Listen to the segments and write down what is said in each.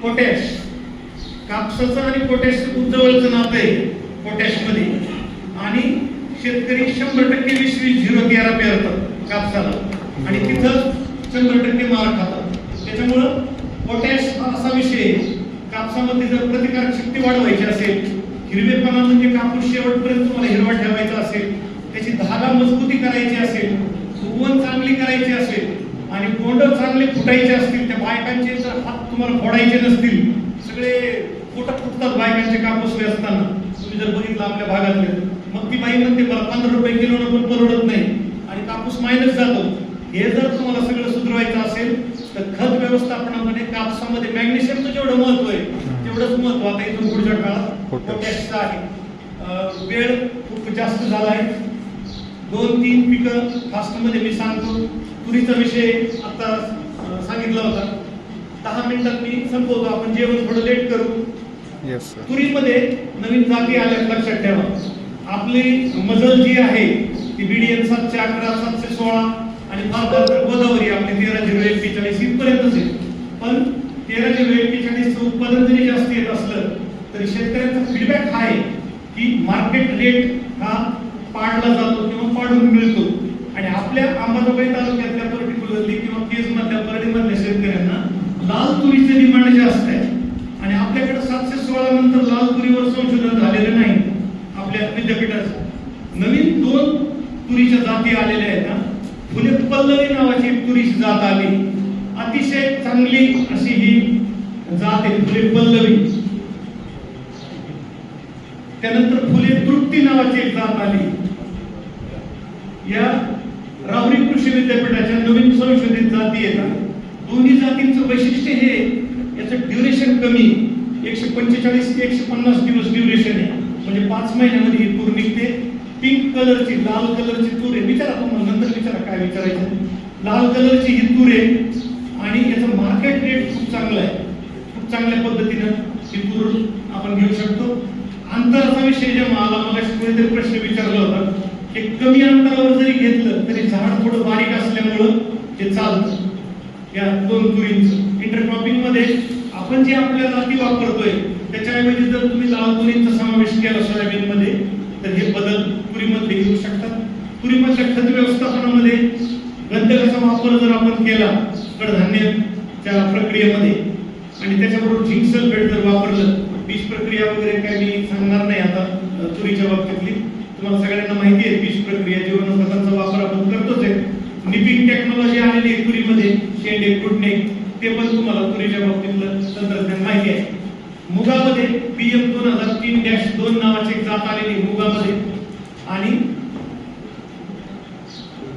Potash, कापसाचं आणि पोटॅशचं जवळचं नातं आहे पोटॅशमध्ये. आणि शेतकरी 100% 20-20-0-13 पेरतात कापसाला आणि तिथं 100% मार खातात. त्याच्यामुळं पोटॅश हा असा विषय आहे, कापसामध्ये जर प्रतिकारक शक्ती वाढवायची असेल, हिरवेपणा म्हणजे कापूस शेवटपर्यंत तुम्हाला हिरवा ठेवायचा असेल, त्याची धागा मजबूती करायची असेल, फुगवण चांगली करायची असेल आणि बोंड चांगले फुटायचे असतील, त्या बायकांचे जर हात तुम्हाला फोडायचे नसतील, सगळे पोटात फुटतात बायकांचे कापूस असताना, तुम्ही जर बघितलं आपल्या भागातले, मग ती बाई म्हणते मला 15 रुपये किलोनं पण परवडत नाही आणि कापूस मायनस जातो. हे जर तुम्हाला सगळं सुधारायचं असेल तर खत व्यवस्थापनामध्ये कापसामध्ये मॅग्नेशियमचं जेवढं महत्व आहे तेवढंच महत्व आता इथून पुढच्या काळात पोटॅशचं आहे. वेळ खूप जास्त झाला आहे. 2-3 पिकं फास्टमध्ये मी सांगतो. तुरीचा विषय आता सांगितला होता, 10 मिनिटात मी संपवतो. आपण जेवण थोडं लेट करू. तुरीमध्ये नवीन जाती आल्यात, लक्षात ठेवा. आपली मजल जी आहे ती BDN 711, 716 आणि गोदावरी आपली 13-0-41 इथपर्यंतच आहे. पण 13-0-41चं उत्पादन जरी जास्त येत असलं तरी शेतकऱ्यांचा फीडबॅक हा आहे की मार्केट रेट हा पाडला जातो किंवा पाडून मिळतो. आणि आपल्या अंबाजोगाई तालुक्यातल्या पर्टिक्युलरली किंवा केज मधल्या परडीमधल्या शेतकऱ्यांना लाल तुरीचे डिमांड जास्त आहे. आणि आपल्याकडे 716 नंतर लाल तुरीवर संशोधन झालेलं नाही. आपल्या विद्यापीठात नवीन 2 तुरीच्या जाती आलेल्या आहेत ना. फुले पल्लवी नावाची एक तुरीची जात आली, अतिशय चांगली अशी ही जात आहे फुले पल्लवी. त्यानंतर फुले तृप्ती नावाची एक जात आली. या राहुरी कृषी विद्यापीठाच्या नवीन संशोधित जाती येतात. दोन्ही जातींचं वैशिष्ट्य हे याचं ड्युरेशन कमी, 145 ते 150 दिवस ड्युरेशन आहे. म्हणजे 5 महिन्यामध्ये ही तूर निघते. पिंक कलरची, लाल कलरची तूर आहे. विचारा तुम्हाला, नंतर विचारा काय विचारायचं. लाल कलरची ही तूर आहे आणि याचं मार्केट रेट खूप चांगलं आहे. खूप चांगल्या पद्धतीनं ही तूर आपण घेऊ शकतो. अंतराचा विषय जेव्हा आला, मग कोणीतरी प्रश्न विचारला होता की कमी अंतरावर जरी घेतलं तरी झाड थोडं बारीक असल्यामुळं ते चालतं. या 2 तुरींचं इंटरक्रॉपिंग मध्ये आपण जे आपल्या जाती वापरतोय त्याच्याऐवजी जर तुम्ही लाल तुरींचा समावेश केला सोयाबीन मध्ये तर हे बदल तुरीमध्ये येऊ शकतात. तुरीमधल्या खत व्यवस्थापनामध्ये गंधकाचा वापर जर आपण केला कडधान्याच्या प्रक्रियेमध्ये आणि त्याच्याबरोबर झिंक सल्फेट जर वापरलं, बीज प्रक्रिया वगैरे काय मी सांगणार नाही आता तुरीच्या बाबतीतली, तुम्हाला सगळ्यांना माहिती आहे बीज प्रक्रिया, जीवनखतांचा वापर आपण करतोच आहे. निपिंग टेक्नॉलॉजी आलेली आहे तुरीमध्ये, शेंडे फुटणे, ते पण तुम्हाला तुरीच्या बाबतीतलं तंत्रज्ञान माहिती आहे. मुगामध्ये PM 2003-2 नावाची एक जात आलेली मुगामध्ये. आणि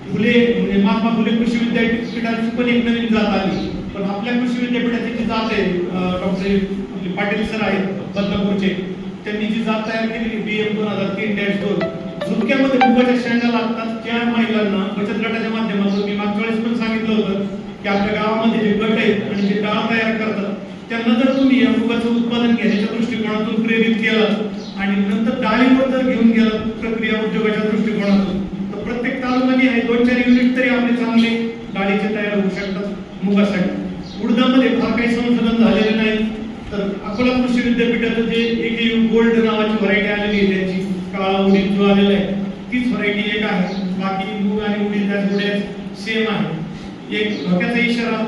फुले म्हणजे महात्मा फुले कृषी विद्यापीठाची पण एक नवीन जात आली. पण आपल्या कृषी विद्यापीठाची जी जात आहे, डॉक्टर पाटील सर आहेत बदलापूरचे, त्यांनी जी जात तयार केली PM 2003-2, झुडक्यामध्ये मुगाच्या शेंगा लागतात. त्या महिलांना बचत गटाच्या माध्यमातून मी मागच्या वेळेस पण सांगितलं होतं की आपल्या गावामध्ये जे गट आहेत आणि जे डाळ तयार करतात त्यांना जर तुम्ही या मुगाचं उत्पादन घेण्याच्या दृष्टिकोनातून प्रेरित केलं आणि नंतर डाळीवर जर घेऊन गेला प्रक्रिया उद्योगाच्या दृष्टिकोनातून, तर प्रत्येक तालुक्याने आहे 2-4 युनिट तरी आपले चांगले डाळीचे तयार होऊ शकतात मुगासाठी. उडदामध्ये फार काही संशोधन झालेले नाही. तर अकोला कृषी विद्यापीठाचं जे AKU गोल्ड नावाची व्हरायटी आलेली आहे, त्यांची काळा उडीद जो आलेला आहे तीच व्हरायटी एक आहे. बाकी मूग आणि उडीद त्या थोड्या सेम आहे. एक धोक्याचा इशारा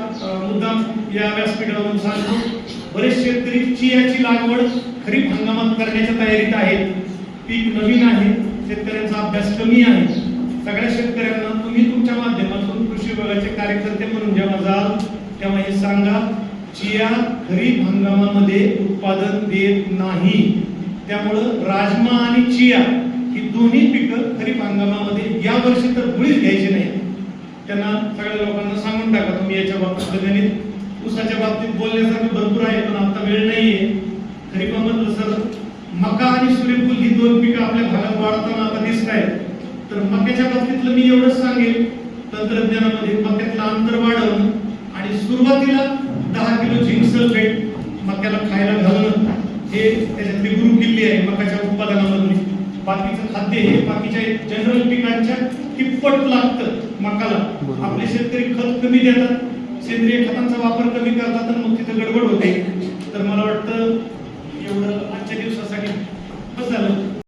मुद्दाम या व्यासपीठावरून सांगतो, बरेच शेतकरी चियाची लागवड खरीप हंगामात करण्याच्या तयारीत आहेत. पीक नवीन आहे, शेतकऱ्यांचा अभ्यास कमी आहे. सगळ्या शेतकऱ्यांना तुम्ही तुमच्या माध्यमातून कृषी विभागाचे कार्यकर्ते म्हणून जेव्हा जाल तेव्हा हे सांगा, चिया खरीप हंगामामध्ये उत्पादन देत नाही. त्यामुळं राजमा आणि चिया ही दोन्ही पिकं खरीप हंगामामध्ये या वर्षी तर मुळीच घ्यायची नाही. त्यांना सगळ्या लोकांना सांगून टाका तुम्ही याच्या बाबतीत. गणित ऊसाच्या बाबतीत बोलण्यासारखं भरपूर आहे पण आता वेळ नाहीये. खरीपामधलं सर मका आणि सूर्यफूल ही 2 पिकं आपल्या भागात वाढताना आता दिसत आहेत. तर मक्याच्या बाबतीतलं मी एवढंच सांगेन, तंत्रज्ञानामध्ये मक्यातलं अंतर वाढवणं आणि सुरुवातीला 10 किलो झिंक सल्फेट मक्याला खायला घालणं हे त्याच्यातली गुरुकिल्ली आहे मकाच्या उत्पादनामधली. बाकीचं खाद्य हे बाकीच्या जनरल पिकांच्या तिप्पट लागतं मकाला. आपले शेतकरी खत कमी देतात, सेंद्रिय खतांचा वापर कमी करतात आणि मग तिथे गडबड होते. होईल तर मला वाटतं